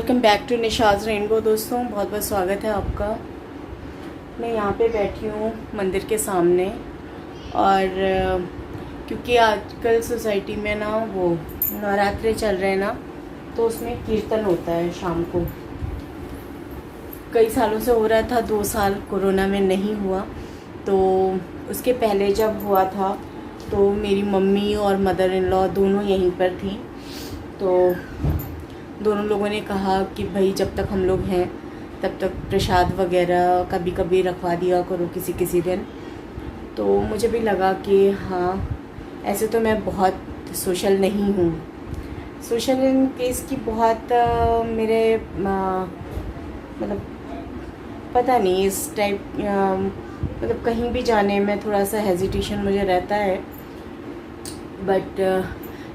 Welcome back to Nisha's rainbow. दोस्तों बहुत बहुत स्वागत है आपका। मैं यहाँ पे बैठी हूँ मंदिर के सामने और क्योंकि आजकल सोसाइटी में ना वो नवरात्रे चल रहे हैं ना, तो उसमें कीर्तन होता है शाम को। कई सालों से हो रहा था, 2 साल कोरोना में नहीं हुआ, तो उसके पहले जब हुआ था तो मेरी मम्मी और मदर इन लॉ दोनों यहीं पर थी। तो दोनों लोगों ने कहा कि भाई जब तक हम लोग हैं तब तक प्रसाद वगैरह कभी कभी रखवा दिया करो किसी किसी दिन। तो मुझे भी लगा कि हाँ, ऐसे तो मैं बहुत सोशल नहीं हूँ, सोशल इन केस की बहुत मेरे मतलब पता नहीं इस टाइप मतलब कहीं भी जाने में थोड़ा सा हेजिटेशन मुझे रहता है। बट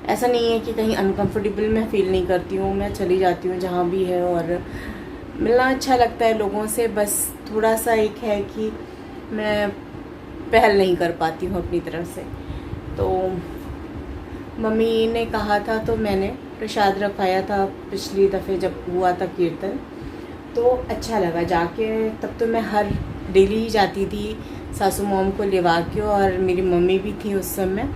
ऐसा नहीं है कि कहीं अनकंफर्टेबल मैं फ़ील नहीं करती हूँ, मैं चली जाती हूँ जहाँ भी है और मिलना अच्छा लगता है लोगों से। बस थोड़ा सा एक है कि मैं पहल नहीं कर पाती हूँ अपनी तरफ से। तो मम्मी ने कहा था तो मैंने प्रसाद रखवाया था पिछली दफ़े जब हुआ था कीर्तन, तो अच्छा लगा जाके। तब तो मैं हर डेली ही जाती थी सासू मॉम को लेवा के, और मेरी मम्मी भी थी उस समय।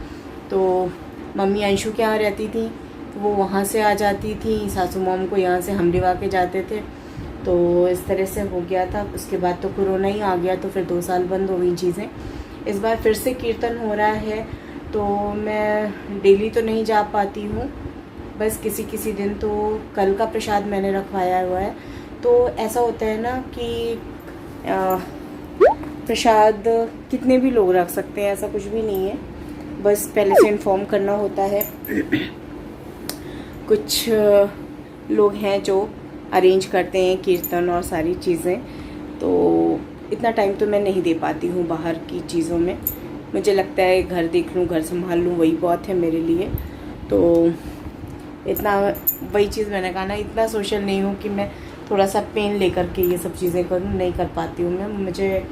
तो मम्मी अंशु के यहाँ रहती थी तो वो वहाँ से आ जाती थी, सासू मॉम को यहाँ से हम लेवा के जाते थे। तो इस तरह से हो गया था। उसके बाद तो कोरोना ही आ गया, तो फिर 2 साल बंद हो गई चीज़ें। इस बार फिर से कीर्तन हो रहा है, तो मैं डेली तो नहीं जा पाती हूँ, बस किसी किसी दिन। तो कल का प्रसाद मैंने रखवाया हुआ है। तो ऐसा होता है ना कि प्रसाद कितने भी लोग रख सकते हैं, ऐसा कुछ भी नहीं है, बस पहले से इन्फॉर्म करना होता है। कुछ लोग हैं जो अरेंज करते हैं कीर्तन और सारी चीज़ें, तो इतना टाइम तो मैं नहीं दे पाती हूँ बाहर की चीज़ों में। मुझे लगता है घर देख लूँ, घर संभाल लूँ, वही बहुत है मेरे लिए। तो इतना वही चीज़ मैंने कहा ना, इतना सोशल नहीं हूँ कि मैं थोड़ा सा पेन लेकर के ये सब चीज़ें करूँ, नहीं कर पाती हूँ मैं। मुझे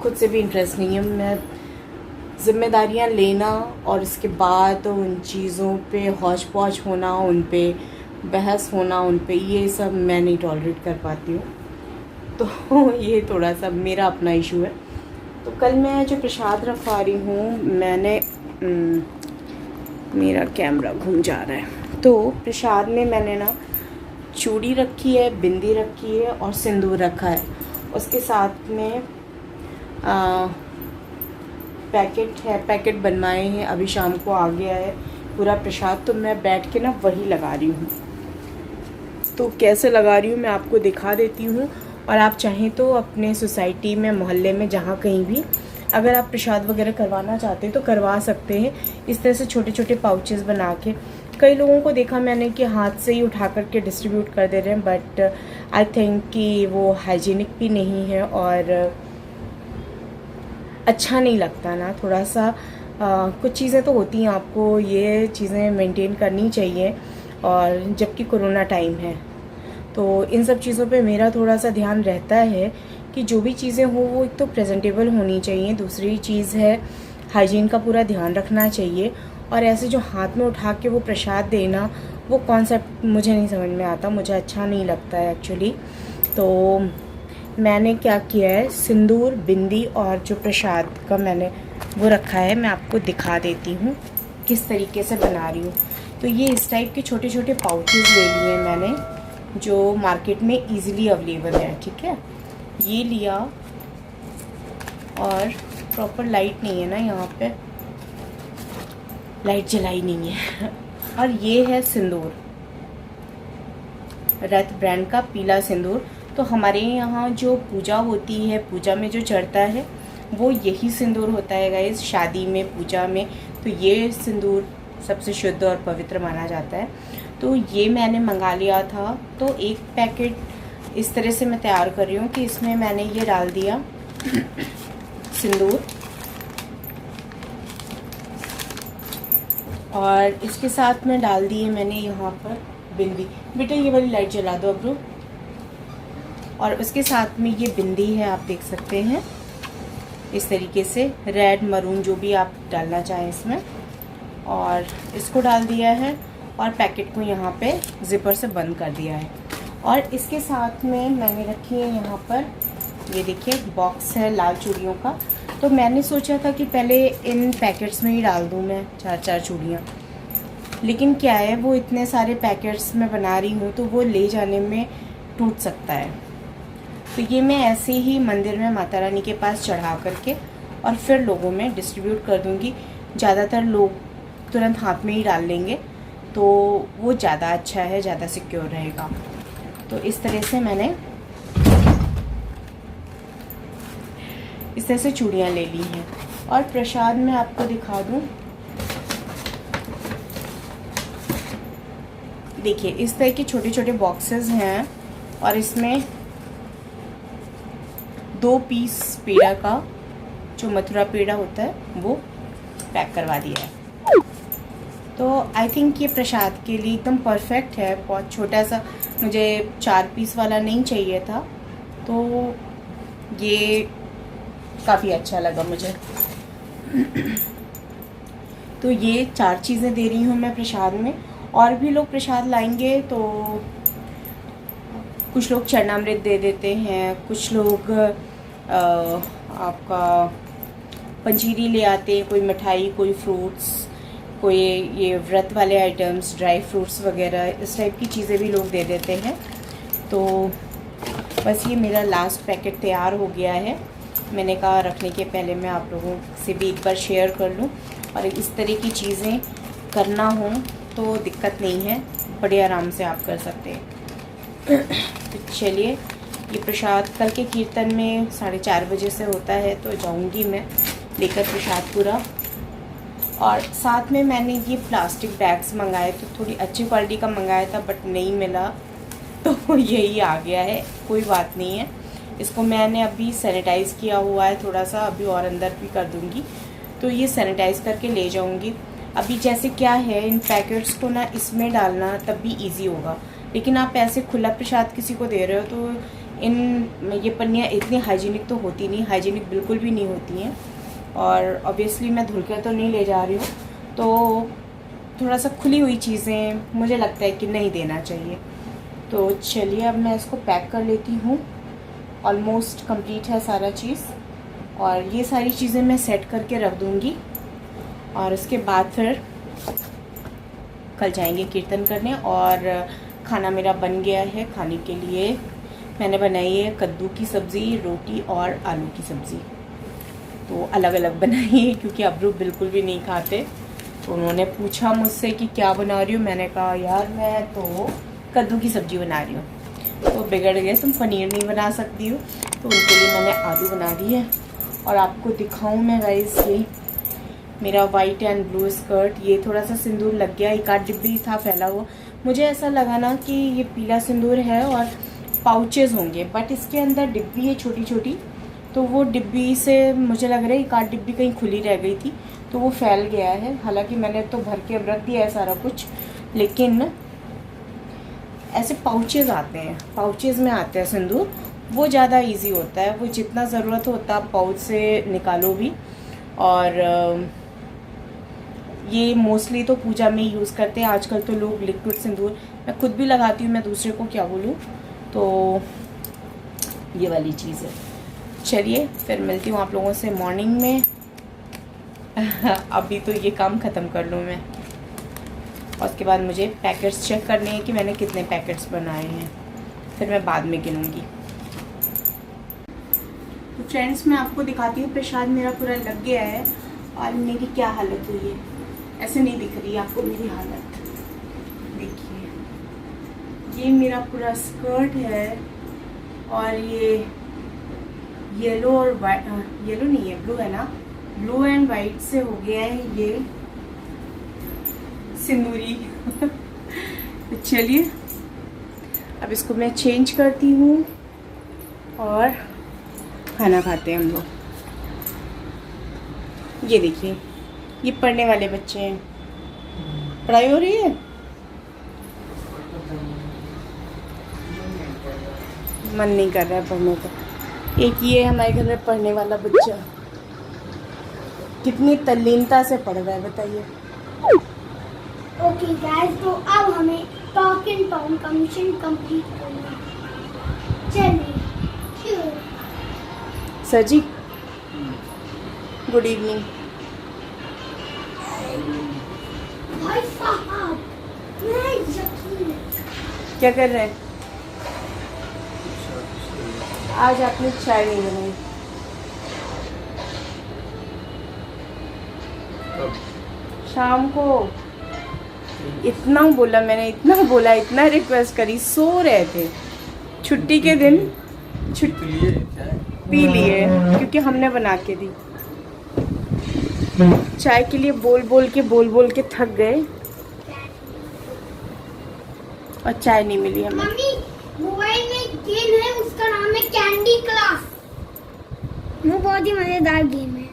खुद से भी इंटरेस्ट नहीं है। मैं ज़िम्मेदारियाँ लेना और इसके बाद उन चीज़ों पे हौच पौच होना, उन पे बहस होना, उन पे ये सब मैं नहीं टॉलरेट कर पाती हूँ। तो ये थोड़ा सा मेरा अपना इशू है। तो कल मैं जो प्रसाद रखवा रही हूँ, मैंने मेरा कैमरा घूम जा रहा है। तो प्रसाद में मैंने ना चूड़ी रखी है, बिंदी रखी है और सिंदूर रखा है। उसके साथ में पैकेट है, पैकेट बनवाए हैं, अभी शाम को आ गया है पूरा प्रसाद। तो मैं बैठ के ना वही लगा रही हूँ। तो कैसे लगा रही हूँ मैं आपको दिखा देती हूँ। और आप चाहें तो अपने सोसाइटी में, मोहल्ले में, जहाँ कहीं भी अगर आप प्रसाद वगैरह करवाना चाहते हैं तो करवा सकते हैं। इस तरह से छोटे छोटे पाउचेस बना के। कई लोगों को देखा मैंने कि हाथ से ही उठा करके डिस्ट्रीब्यूट कर दे रहे हैं, बट आई थिंक कि वो हाइजीनिक भी नहीं है और अच्छा नहीं लगता ना। थोड़ा सा कुछ चीज़ें तो होती हैं, आपको ये चीज़ें मेंटेन करनी चाहिए, और जबकि कोरोना टाइम है तो इन सब चीज़ों पे मेरा थोड़ा सा ध्यान रहता है कि जो भी चीज़ें हो वो एक तो प्रेजेंटेबल होनी चाहिए, दूसरी चीज़ है हाइजीन का पूरा ध्यान रखना चाहिए। और ऐसे जो हाथ में उठा के वो प्रसाद देना, वो कॉन्सेप्ट मुझे नहीं समझ में आता, मुझे अच्छा नहीं लगता है एक्चुअली। तो मैंने क्या किया है, सिंदूर, बिंदी और जो प्रसाद का मैंने वो रखा है, मैं आपको दिखा देती हूँ किस तरीके से बना रही हूँ। तो ये इस टाइप के छोटे छोटे पाउचेस ले लिए मैंने, जो मार्केट में इजीली अवेलेबल है। ठीक है, ये लिया। और प्रॉपर लाइट नहीं है ना, यहाँ पे लाइट जलाई नहीं है। और ये है सिंदूर, रथ ब्रांड का पीला सिंदूर। तो हमारे यहाँ जो पूजा होती है, पूजा में जो चढ़ता है वो यही सिंदूर होता है गाइस, शादी में, पूजा में। तो ये सिंदूर सबसे शुद्ध और पवित्र माना जाता है। तो ये मैंने मंगा लिया था। तो एक पैकेट इस तरह से मैं तैयार कर रही हूँ कि इसमें मैंने ये डाल दिया सिंदूर, और इसके साथ में डाल दिए मैंने यहाँ पर बिंदी। बेटा ये वाली लाइट जला दो अब। और उसके साथ में ये बिंदी है, आप देख सकते हैं इस तरीके से, रेड, मरून, जो भी आप डालना चाहें इसमें। और इसको डाल दिया है और पैकेट को यहाँ पे ज़िपर से बंद कर दिया है। और इसके साथ में मैंने रखी है यहाँ पर, ये देखिए बॉक्स है लाल चूड़ियों का। तो मैंने सोचा था कि पहले इन पैकेट्स में ही डाल दूँ मैं 4-4 चूड़ियाँ, लेकिन क्या है वो इतने सारे पैकेट्स में बना रही हूँ तो वो ले जाने में टूट सकता है। तो ये मैं ऐसे ही मंदिर में माता रानी के पास चढ़ा करके और फिर लोगों में डिस्ट्रीब्यूट कर दूँगी। ज़्यादातर लोग तुरंत हाथ में ही डाल लेंगे तो वो ज़्यादा अच्छा है, ज़्यादा सिक्योर रहेगा। तो इस तरह से मैंने इस तरह से चूड़ियाँ ले ली हैं। और प्रसाद मैं आपको दिखा दूँ, देखिए इस तरह के छोटे छोटे बॉक्सेस हैं और इसमें 2 पीस पेड़ा का, जो मथुरा पेड़ा होता है, वो पैक करवा दिया है। तो आई थिंक ये प्रसाद के लिए एकदम परफेक्ट है। बहुत छोटा सा, मुझे 4 पीस वाला नहीं चाहिए था, तो ये काफ़ी अच्छा लगा मुझे। तो ये 4 चीज़ें दे रही हूँ मैं प्रसाद में। और भी लोग प्रसाद लाएंगे तो कुछ लोग चरणामृत दे देते हैं, कुछ लोग आपका पंजीरी ले आते हैं, कोई मिठाई, कोई फ्रूट्स, कोई ये व्रत वाले आइटम्स, ड्राई फ्रूट्स वगैरह, इस टाइप की चीज़ें भी लोग दे देते हैं। तो बस ये मेरा लास्ट पैकेट तैयार हो गया है। मैंने कहा रखने के पहले मैं आप लोगों से भी एक बार शेयर कर लूँ। और इस तरह की चीज़ें करना हो तो दिक्कत नहीं है, बड़े आराम से आप कर सकते हैं। तो चलिए, ये प्रसाद कल के कीर्तन में 4:30 बजे से होता है, तो जाऊंगी मैं लेकर प्रसाद पूरा। और साथ में मैंने ये प्लास्टिक बैग्स मंगाए, तो थोड़ी अच्छी क्वालिटी का मंगाया था बट नहीं मिला, तो यही आ गया है। कोई बात नहीं है, इसको मैंने अभी सैनिटाइज़ किया हुआ है थोड़ा सा, अभी और अंदर भी कर दूंगी। तो ये सैनिटाइज़ करके ले जाऊंगी। अभी जैसे क्या है, इन पैकेट्स को ना इसमें डालना तब भी इजी होगा, लेकिन आप ऐसे खुला प्रसाद किसी को दे रहे हो तो ये पन्नियाँ इतनी हाइजीनिक तो होती नहीं, हाइजीनिक बिल्कुल भी नहीं होती हैं। और ऑब्वियसली मैं धुल कर तो नहीं ले जा रही हूँ, तो थोड़ा सा खुली हुई चीज़ें मुझे लगता है कि नहीं देना चाहिए। तो चलिए अब मैं इसको पैक कर लेती हूँ। ऑलमोस्ट कंप्लीट है सारा चीज़, और ये सारी चीज़ें मैं सेट करके रख दूँगी। और उसके बाद फिर कल जाएंगे कीर्तन करने। और खाना मेरा बन गया है। खाने के लिए मैंने बनाई है कद्दू की सब्ज़ी, रोटी और आलू की सब्ज़ी। तो अलग अलग बनाई है क्योंकि अबरू बिल्कुल भी नहीं खाते। तो उन्होंने पूछा मुझसे कि क्या बना रही हूँ, मैंने कहा यार मैं तो कद्दू की सब्ज़ी बना रही हूँ। तो बिगड़ गए, तुम पनीर नहीं बना सकती हो। तो उनके लिए मैंने आलू बना दी है। और आपको दिखाऊँ मैं गाइस, ये मेरा वाइट एंड ब्लू स्कर्ट, ये थोड़ा सा सिंदूर लग गया, एक आध डिब्बी था फैला हुआ। मुझे ऐसा लगा ना कि ये पीला सिंदूर है और पाउचेस होंगे, बट इसके अंदर डिब्बी है छोटी छोटी, तो वो डिब्बी से मुझे लग रहा है एक आध डिब्बी कहीं खुली रह गई थी, तो वो फैल गया है। हालांकि मैंने तो भर के रख दिया है सारा कुछ, लेकिन ऐसे पाउचेस आते हैं, पाउचेस में आते हैं सिंदूर, वो ज़्यादा इजी होता है। वो जितना ज़रूरत होता है पाउच से निकालो भी। और ये मोस्टली तो पूजा में यूज़ करते हैं। आजकल तो लोग लिक्विड सिंदूर, मैं खुद भी लगाती हूँ, मैं दूसरे को क्या बोलूँ। तो ये वाली चीज़ है। चलिए फिर मिलती हूँ आप लोगों से मॉर्निंग में। अभी तो ये काम ख़त्म कर लूँ मैं, और उसके बाद मुझे पैकेट्स चेक करने हैं कि मैंने कितने पैकेट्स बनाए हैं, फिर मैं बाद में गिनूँगी। तो फ्रेंड्स, मैं आपको दिखाती हूँ प्रसाद मेरा पूरा लग गया है और मेरी क्या हालत हुई है। ऐसे नहीं दिख रही आपको मेरी हालत, देखिए ये मेरा पूरा स्कर्ट है, और ये येलो और वाइट, येलो नहीं है ब्लू है ना, ब्लू एंड वाइट से हो गया है ये सिंदूरी। तो चलिए अब इसको मैं चेंज करती हूँ और खाना खाते हैं हम लोग। ये देखिए, ये पढ़ने वाले बच्चे हैं, पढ़ाई हो रही है। मन नहीं कर रहा है पढ़ने का। एक ये हमारे घर में पढ़ने वाला बच्चा कितनी तल्लीनता से पढ़ रहा है, बताइए। ओके गाइस, तो अब हमें टॉक एंड टाउन का मिशन कंप्लीट करना। चलिए सर जी, गुड इवनिंग। भाई साहब, मैं यकीन क्या कर रहे हैं? आज आपने चाय नहीं बनाई। शाम को इतना बोला मैंने, इतना बोला, इतना रिक्वेस्ट करी, सो रहे थे। छुट्टी के दिन छुट्टी पी लिए क्योंकि हमने बना के दी। चाय के लिए बोल बोल के थक गए और चाय नहीं मिली हमें। मम्मी, मोबाइल में गेम है, उसका नाम है कैंडी क्रश। वो बहुत ही मजेदार गेम है।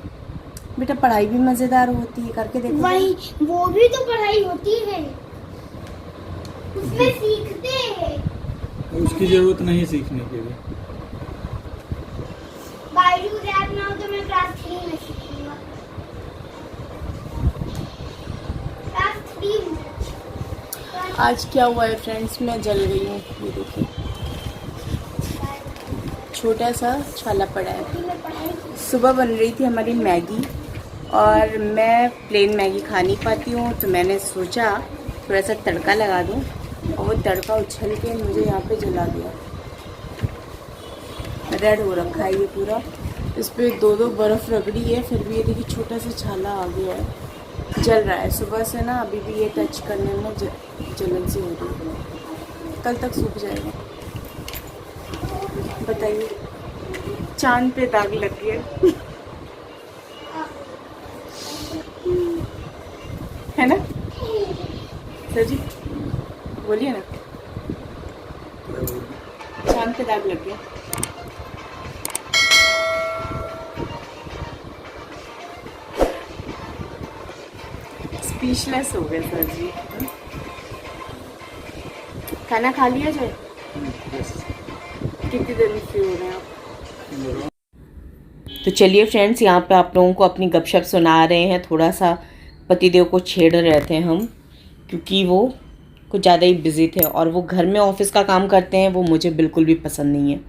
बेटा पढ़ाई भी मजेदार होती है, करके देखो। वही, वो भी तो पढ़ाई होती है, उसमें सीखते हैं। उसकी जरूरत नहीं सीखने की भी। बायजूस ऐप ना हो तो मैं क्लास 3 में सीखूंगा। क्लास 3 में। आज क्या हुआ है फ्रेंड्स, मैं जल गई हूँ। ये देखिए, छोटा सा छाला पड़ा है। सुबह बन रही थी हमारी मैगी और मैं प्लेन मैगी खा नहीं पाती हूँ, तो मैंने सोचा थोड़ा सा तड़का लगा दूँ, और वो तड़का उछल के मुझे यहाँ पे जला दिया। रेड हो रखा है ये पूरा। इस पर दो बर्फ़ रगड़ी है, फिर भी ये देखिए छोटा सा छाला आ गया है, जल रहा है। सुबह से ना अभी भी ये टच करने में जलन सी हो रही है। कल तक सूख जाएगा। बताइए, चांद पे दाग लग गया है ना सर जी? बोलिए ना, चांद पे दाग लग गया। स्पीचलेस हो गए सर जी। खाना खा लिया जाए? कितनी देर में फ्री हो रहे हैं आप? तो चलिए फ्रेंड्स, यहाँ पे आप लोगों को अपनी गपशप सुना रहे हैं। थोड़ा सा पतिदेव को छेड़ रहे थे हम, क्योंकि वो कुछ ज़्यादा ही बिज़ी थे और वो घर में ऑफिस का काम करते हैं, वो मुझे बिल्कुल भी पसंद नहीं है।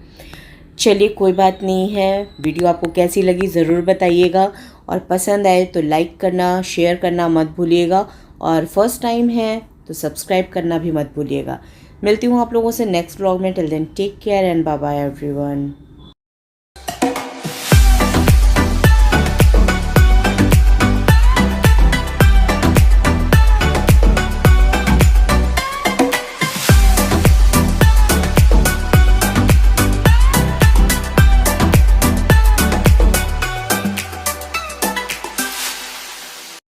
चलिए कोई बात नहीं है। वीडियो आपको कैसी लगी ज़रूर बताइएगा, और पसंद आए तो लाइक करना, शेयर करना मत भूलिएगा, और फर्स्ट टाइम है तो सब्सक्राइब करना भी मत भूलिएगा। मिलती हूँ आप लोगों से नेक्स्ट व्लॉग में। Till then take care and bye bye everyone.